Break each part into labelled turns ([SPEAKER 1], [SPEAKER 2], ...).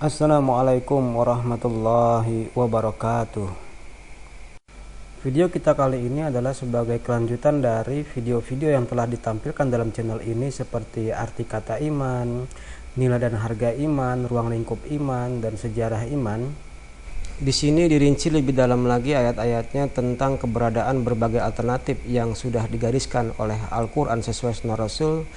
[SPEAKER 1] Assalamualaikum warahmatullahi wabarakatuh. Video kita kali ini adalah sebagai kelanjutan dari video-video yang telah ditampilkan dalam channel ini, seperti arti kata iman, nilai dan harga iman, ruang lingkup iman, dan sejarah iman. Di sini dirinci lebih dalam lagi ayat-ayatnya tentang keberadaan berbagai alternatif yang sudah digariskan oleh Al-Quran sesuai sunnah Rasul,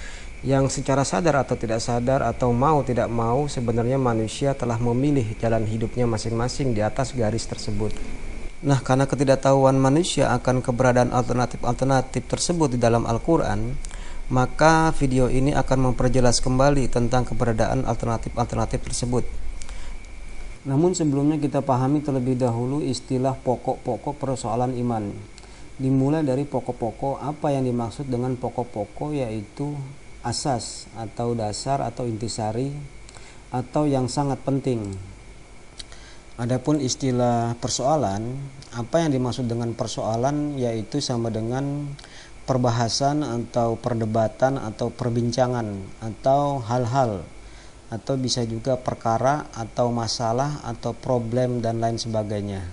[SPEAKER 1] yang secara sadar atau tidak sadar atau mau tidak mau sebenarnya manusia telah memilih jalan hidupnya masing-masing di atas garis tersebut. Nah, karena ketidaktahuan manusia akan keberadaan alternatif-alternatif tersebut di dalam Al-Quran, maka video ini akan memperjelas kembali tentang keberadaan alternatif-alternatif tersebut. Namun sebelumnya kita pahami terlebih dahulu istilah pokok-pokok persoalan iman. Dimulai dari pokok-pokok, apa yang dimaksud dengan pokok-pokok, yaitu asas atau dasar atau intisari atau yang sangat penting. Adapun istilah persoalan, apa yang dimaksud dengan persoalan, yaitu sama dengan perbahasan atau perdebatan atau perbincangan atau hal-hal, atau bisa juga perkara atau masalah atau problem dan lain sebagainya.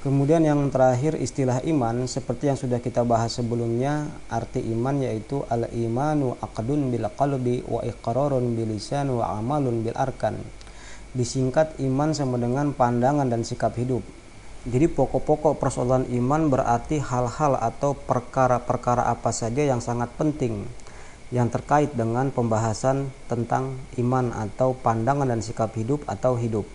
[SPEAKER 1] Kemudian yang terakhir istilah iman, seperti yang sudah kita bahas sebelumnya, arti iman yaitu al-imanu aqdun bil qalbi wa iqrarun bil lisan wa amalun bil arkan. Disingkat, iman sama dengan pandangan dan sikap hidup. Jadi pokok-pokok persoalan iman berarti hal-hal atau perkara-perkara apa saja yang sangat penting yang terkait dengan pembahasan tentang iman atau pandangan dan sikap hidup atau hidup.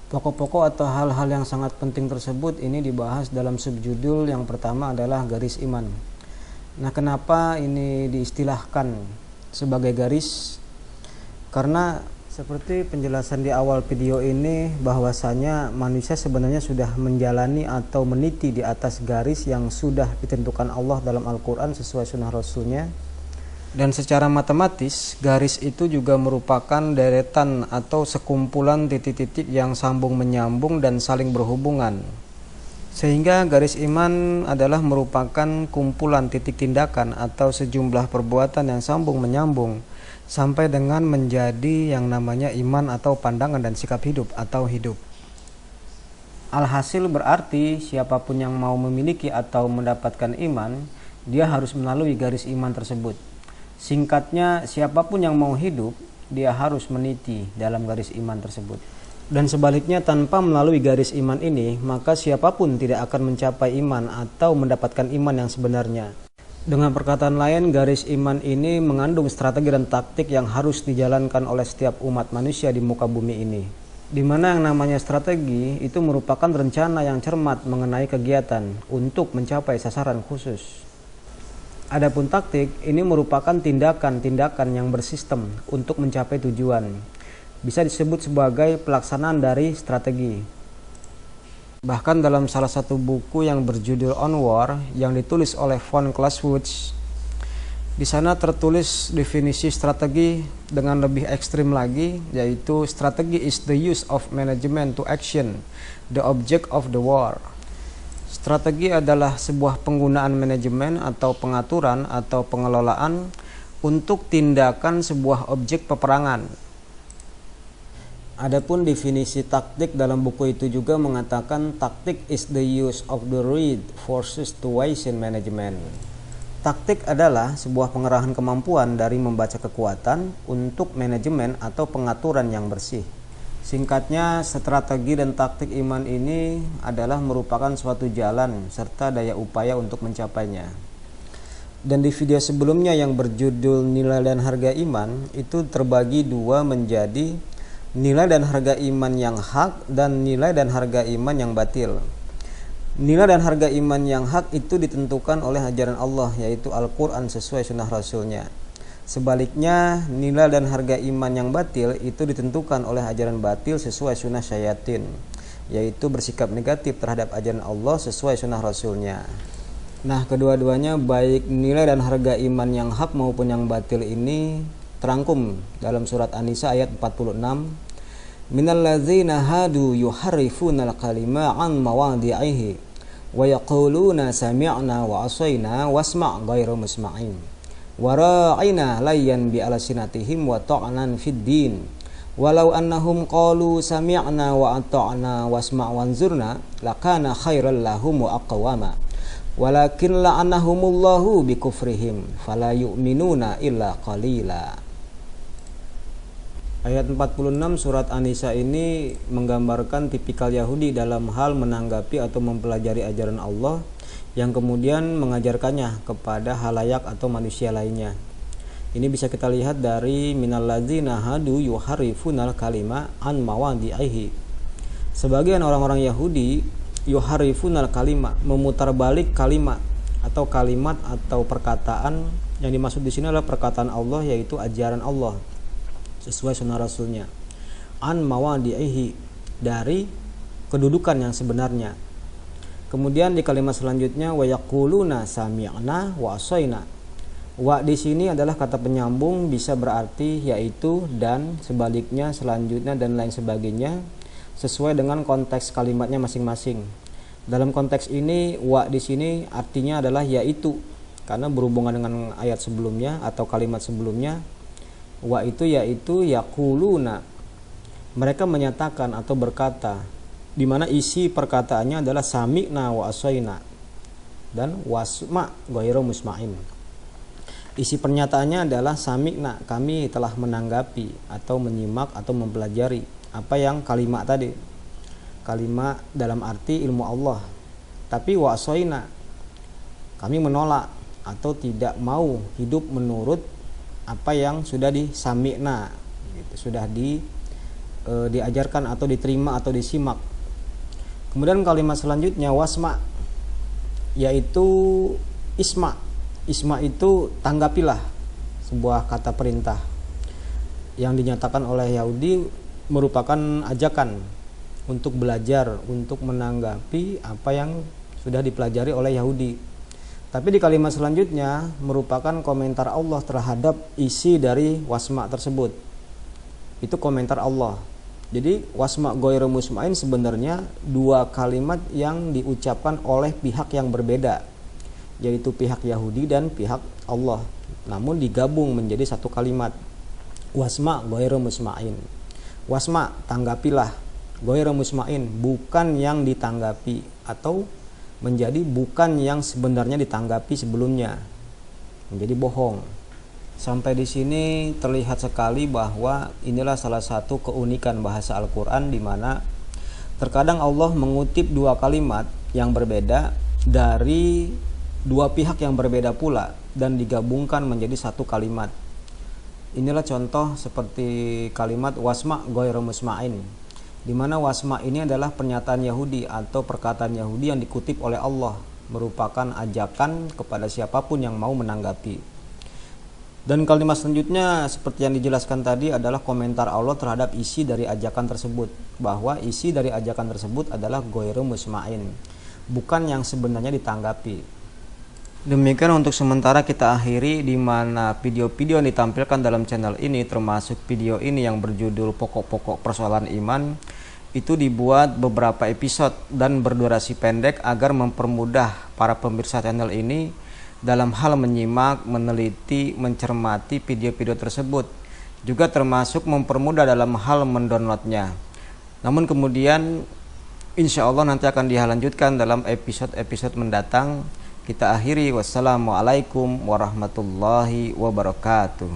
[SPEAKER 1] Pokok-pokok atau hal-hal yang sangat penting tersebut ini dibahas dalam subjudul yang pertama adalah garis iman. Nah, kenapa ini diistilahkan sebagai garis? Karena seperti penjelasan di awal video ini, bahwasanya manusia sebenarnya sudah menjalani atau meniti di atas garis yang sudah ditentukan Allah dalam Al-Quran sesuai sunnah Rasulnya. Dan secara matematis, garis itu juga merupakan deretan atau sekumpulan titik-titik yang sambung menyambung dan saling berhubungan. Sehingga garis iman adalah merupakan kumpulan titik tindakan atau sejumlah perbuatan yang sambung menyambung sampai dengan menjadi yang namanya iman atau pandangan dan sikap hidup atau hidup. Alhasil berarti siapapun yang mau memiliki atau mendapatkan iman, dia harus melalui garis iman tersebut. Singkatnya, siapapun yang mau hidup, dia harus meniti dalam garis iman tersebut. Dan sebaliknya, tanpa melalui garis iman ini, maka siapapun tidak akan mencapai iman atau mendapatkan iman yang sebenarnya. Dengan perkataan lain, garis iman ini mengandung strategi dan taktik yang harus dijalankan oleh setiap umat manusia di muka bumi ini. Di mana yang namanya strategi itu merupakan rencana yang cermat mengenai kegiatan untuk mencapai sasaran khusus. Adapun taktik ini merupakan tindakan-tindakan yang bersistem untuk mencapai tujuan. Bisa disebut sebagai pelaksanaan dari strategi. Bahkan dalam salah satu buku yang berjudul On War yang ditulis oleh von Clausewitz, di sana tertulis definisi strategi dengan lebih ekstrim lagi, yaitu strategi is the use of management to action the object of the war. Strategi adalah sebuah penggunaan manajemen atau pengaturan atau pengelolaan untuk tindakan sebuah objek peperangan. Adapun definisi taktik dalam buku itu juga mengatakan taktik is the use of the right forces to situation management. Taktik adalah sebuah pengerahan kemampuan dari membaca kekuatan untuk manajemen atau pengaturan yang bersih. Singkatnya, strategi dan taktik iman ini adalah merupakan suatu jalan serta daya upaya untuk mencapainya. Dan di video sebelumnya yang berjudul nilai dan harga iman, itu terbagi dua menjadi nilai dan harga iman yang hak dan nilai dan harga iman yang batil. Nilai dan harga iman yang hak itu ditentukan oleh ajaran Allah, yaitu Al-Quran sesuai sunnah Rasulnya. Sebaliknya, nilai dan harga iman yang batil itu ditentukan oleh ajaran batil sesuai sunnah syayatin, yaitu bersikap negatif terhadap ajaran Allah sesuai sunnah Rasulnya. Nah, kedua-duanya baik nilai dan harga iman yang hak maupun yang batil ini terangkum dalam surat An-Nisa ayat 46. Minal ladzina hadu yuharrifuna al-kalima an mawadhi'ihi wa yaquluna sami'na wa asayna wasma' ghairu musma'in. Wara'ina layyan bi alasinatihim wa ta'nan fid din
[SPEAKER 2] walau annahum qalu sami'na wa ata'na wasma' wanzurna lakana khairal lahum wa aqwama walakin la'anahumullahu bikufrihim fala yu'minuna illa qalila.
[SPEAKER 1] Ayat 46 surat An-Nisa ini menggambarkan tipikal Yahudi dalam hal menanggapi atau mempelajari ajaran Allah yang kemudian mengajarkannya kepada halayak atau manusia lainnya. Ini bisa kita lihat dari minalladzina hadu yuharrifunal kalima an mawadhi'ihi. Sebagian orang-orang Yahudi yuharrifunal kalima, memutarbalik kalimat atau perkataan. Yang dimaksud di sini adalah perkataan Allah, yaitu ajaran Allah sesuai sunnah Rasulnya. An mawadhi'ihi, dari kedudukan yang sebenarnya. Kemudian di kalimat selanjutnya wa yaquluna sami'na wa asaina. Wa di sini adalah kata penyambung, bisa berarti yaitu, dan sebaliknya, selanjutnya, dan lain sebagainya sesuai dengan konteks kalimatnya masing-masing. Dalam konteks ini wa di sini artinya adalah yaitu, karena berhubungan dengan ayat sebelumnya atau kalimat sebelumnya. Wa itu yaitu yaquluna, mereka menyatakan atau berkata, di mana isi perkataannya adalah sami'na wa asaina dan wasma' ghairu musma'in. Isi pernyataannya adalah sami'na, kami telah menanggapi atau menyimak atau mempelajari apa yang kalimat tadi, kalimat dalam arti ilmu Allah. Tapi wa asaina, kami menolak atau tidak mau hidup menurut apa yang sudah disami'na, sudah diajarkan atau diterima atau disimak. Kemudian kalimat selanjutnya wasma, yaitu isma. Isma itu tanggapilah, sebuah kata perintah yang dinyatakan oleh Yahudi, merupakan ajakan untuk belajar, untuk menanggapi apa yang sudah dipelajari oleh Yahudi. Tapi di kalimat selanjutnya merupakan komentar Allah terhadap isi dari wasma tersebut. Itu komentar Allah. Jadi wasma ghairu musma'in sebenarnya dua kalimat yang diucapkan oleh pihak yang berbeda, yaitu pihak Yahudi dan pihak Allah, namun digabung menjadi satu kalimat, wasma ghairu musma'in. Wasma, tanggapilah, ghairu musma'in, bukan yang ditanggapi, atau menjadi bukan yang sebenarnya ditanggapi sebelumnya, menjadi bohong. Sampai di sini terlihat sekali bahwa inilah salah satu keunikan bahasa Al-Quran, di mana terkadang Allah mengutip dua kalimat yang berbeda dari dua pihak yang berbeda pula dan digabungkan menjadi satu kalimat. Inilah contoh seperti kalimat wasma ghairu musma'in, di mana wasma ini adalah pernyataan Yahudi atau perkataan Yahudi yang dikutip oleh Allah, merupakan ajakan kepada siapapun yang mau menanggapi. Dan kalimat selanjutnya seperti yang dijelaskan tadi adalah komentar Allah terhadap isi dari ajakan tersebut, bahwa isi dari ajakan tersebut adalah ghairu musma'in, bukan yang sebenarnya ditanggapi. Demikian untuk sementara kita akhiri, di mana video-video yang ditampilkan dalam channel ini, termasuk video ini yang berjudul pokok-pokok persoalan iman, itu dibuat beberapa episode dan berdurasi pendek agar mempermudah para pemirsa channel ini dalam hal menyimak, meneliti, mencermati video-video tersebut, juga termasuk mempermudah dalam hal mendownloadnya. Namun kemudian insya Allah nanti akan dilanjutkan dalam episode-episode mendatang. Kita akhiri, wassalamualaikum warahmatullahi wabarakatuh.